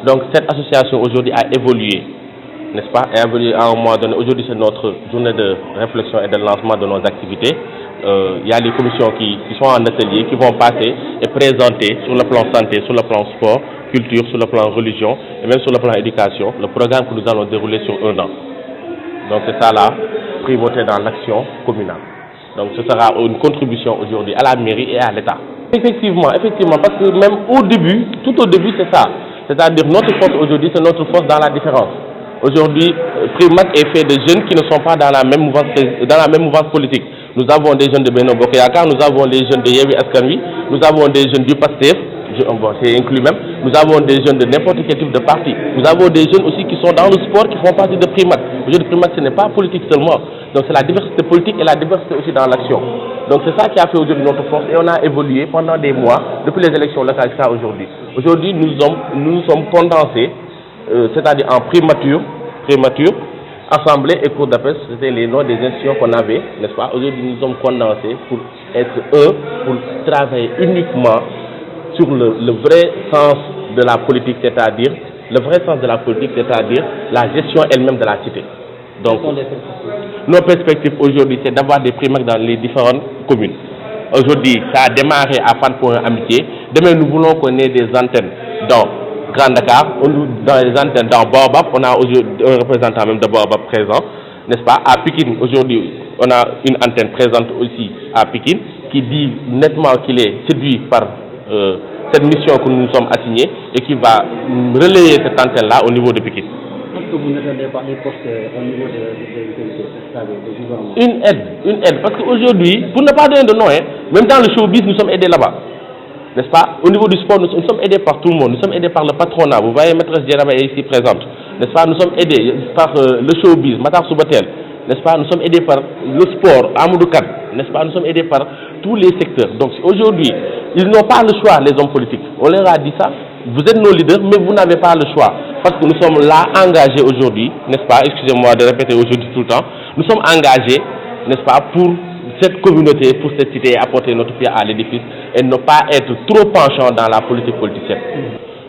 Donc cette association aujourd'hui a évolué, n'est-ce pas, a évolué à un moment donné. Aujourd'hui c'est notre journée de réflexion et de lancement de nos activités. Il y a les commissions qui sont en atelier, qui vont passer et présenter sur le plan santé, sur le plan sport, culture, sur le plan religion et même sur le plan éducation, le programme que nous allons dérouler sur 1 an. Donc c'est ça la primauté dans l'action communale. Donc ce sera une contribution aujourd'hui à la mairie et à l'État. Effectivement, parce que même au début, tout au début c'est ça. C'est-à-dire notre force aujourd'hui, c'est notre force dans la différence. Aujourd'hui, Primac est fait de jeunes qui ne sont pas dans la même mouvance politique. Nous avons des jeunes de Benno Bokk Yakaar, nous avons des jeunes de Yewwi Askan Wi, nous avons des jeunes du PASTEF, c'est inclus même, nous avons des jeunes de n'importe quel type de parti. Nous avons des jeunes aussi qui sont dans le sport, qui font partie de Primac. Aujourd'hui, Primac, ce n'est pas politique seulement. Donc c'est la diversité politique et la diversité aussi dans l'action. Donc c'est ça qui a fait aujourd'hui notre force et on a évolué pendant des mois, depuis les élections locales jusqu'à aujourd'hui. Aujourd'hui, nous nous sommes condensés, c'est-à-dire en primature, assemblée et cour d'appel, c'était les noms des institutions qu'on avait, n'est-ce pas? Aujourd'hui, nous sommes condensés pour être pour travailler uniquement sur le vrai sens de la politique, c'est-à-dire la gestion elle-même de la cité. Donc, nos perspectives aujourd'hui, c'est d'avoir des Primac dans les différentes communes. Aujourd'hui, ça a démarré à Fann Point Amitié. Demain, nous voulons qu'on ait des antennes dans Grand Dakar, dans les antennes dans Baobab. On a aujourd'hui un représentant même de Baobab présent, n'est-ce pas? À Pikine, aujourd'hui, on a une antenne présente aussi à Pikine qui dit nettement qu'il est séduit par cette mission que nous nous sommes assignés et qui va relayer cette antenne-là au niveau de Pikine. Est-ce que vous n'attendez pas les postes au niveau de gouvernement? Une aide, parce qu'aujourd'hui, pour ne pas donner de nom, même dans le showbiz, nous sommes aidés là-bas, n'est-ce pas? Au niveau du sport, nous sommes aidés par tout le monde, nous sommes aidés par le patronat. Vous voyez, maîtresse Djeraba est ici présente, n'est-ce pas? Nous sommes aidés par le showbiz, Matar Soubatel, n'est-ce pas? Nous sommes aidés par le sport, Amadou Kane, n'est-ce pas? Nous sommes aidés par tous les secteurs. Donc aujourd'hui, ils n'ont pas le choix, les hommes politiques. On leur a dit ça. Vous êtes nos leaders, mais vous n'avez pas le choix. Parce que nous sommes là, engagés aujourd'hui, n'est-ce pas? Excusez-moi de répéter aujourd'hui tout le temps. Nous sommes engagés, n'est-ce pas, pour cette communauté, pour cette cité, et apporter notre pierre à l'édifice et ne pas être trop penchant dans la politique politicienne.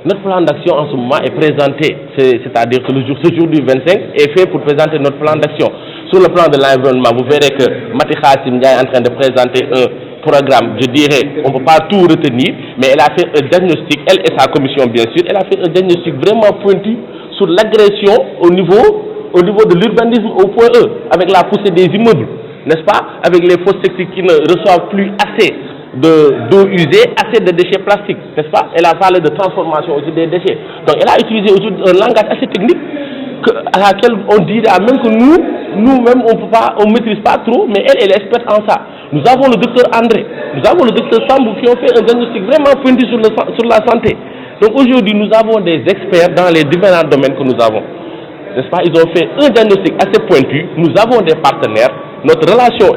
Notre plan d'action en ce moment est présenté, c'est-à-dire que ce jour du 25 est fait pour présenter notre plan d'action. Sur le plan de l'environnement, vous verrez que Mati Khassim est en train de présenter un programme, je dirais, on ne peut pas tout retenir, mais elle a fait un diagnostic, elle et sa commission bien sûr, elle a fait un diagnostic vraiment pointu sur l'agression au niveau de l'urbanisme au point E, avec la poussée des immeubles, n'est-ce pas? Avec les fosses septiques qui ne reçoivent plus assez d'eau usée, assez de déchets plastiques, n'est-ce pas? Elle a parlé de transformation aussi des déchets. Donc elle a utilisé aujourd'hui un langage assez technique à laquelle on dirait même que nous-mêmes on ne maîtrise pas trop, mais elle est experte en ça. Nous avons le docteur André, nous avons le docteur Sambou qui ont fait un diagnostic vraiment pointu sur la santé. Donc aujourd'hui, nous avons des experts dans les différents domaines que nous avons, n'est-ce pas? Ils ont fait un diagnostic assez pointu. Nous avons des partenaires. Notre relation,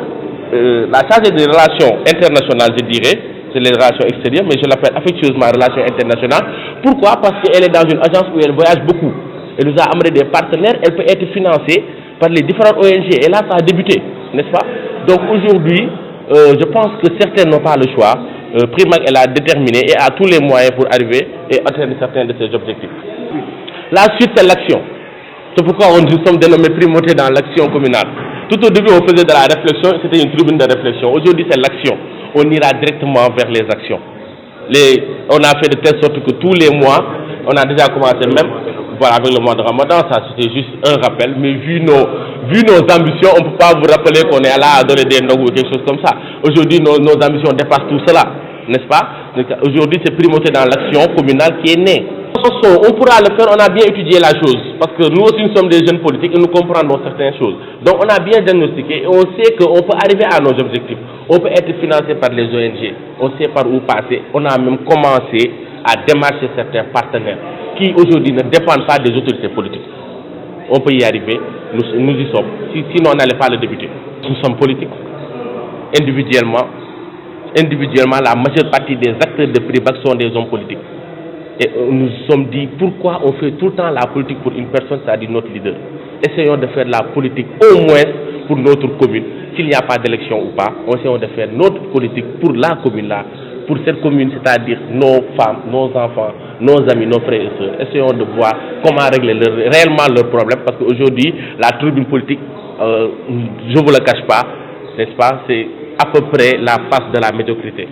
la chargée des relations internationales, je dirais, c'est les relations extérieures, mais je l'appelle affectueusement relations internationales. Pourquoi? Parce qu'elle est dans une agence où elle voyage beaucoup. Elle nous a amené des partenaires. Elle peut être financée par les différentes ONG. Et là, ça a débuté, n'est-ce pas? Donc aujourd'hui, je pense que certains n'ont pas le choix. Primac, elle a déterminé et a tous les moyens pour arriver et atteindre certains de ses objectifs. La suite, c'est l'action. C'est pourquoi nous sommes dénommés primautés dans l'action communale. Tout au début, on faisait de la réflexion, c'était une tribune de réflexion. Aujourd'hui, c'est l'action. On ira directement vers les actions. On a fait de telle sorte que tous les mois, on a déjà commencé même, voilà, avec le mois de Ramadan, ça c'était juste un rappel, mais vu nos ambitions, on ne peut pas vous rappeler qu'on est là à donner des noms ou quelque chose comme ça. Aujourd'hui, nos ambitions dépassent tout cela, n'est-ce pas? Aujourd'hui, c'est primauté dans l'action communale qui est née. On pourra le faire, on a bien étudié la chose, parce que nous aussi nous sommes des jeunes politiques et nous comprenons certaines choses. Donc on a bien diagnostiqué et on sait qu'on peut arriver à nos objectifs. On peut être financé par les ONG, on sait par où passer. On a même commencé à démarcher certains partenaires qui aujourd'hui ne dépendent pas des autorités politiques. On peut y arriver, nous y sommes. Sinon on n'allait pas le débuter. Nous sommes politiques. Individuellement, la majeure partie des acteurs de Primac sont des hommes politiques. Et nous nous sommes dit pourquoi on fait tout le temps la politique pour une personne, c'est-à-dire notre leader. Essayons de faire la politique au moins pour notre commune. S'il n'y a pas d'élection ou pas, essayons de faire notre politique pour la commune là, pour cette commune, c'est-à-dire nos femmes, nos enfants, nos amis, nos frères et sœurs. Essayons de voir comment régler réellement leurs problèmes, parce qu'aujourd'hui, la tribune politique, je ne vous le cache pas, n'est-ce pas, c'est à peu près la face de la médiocrité.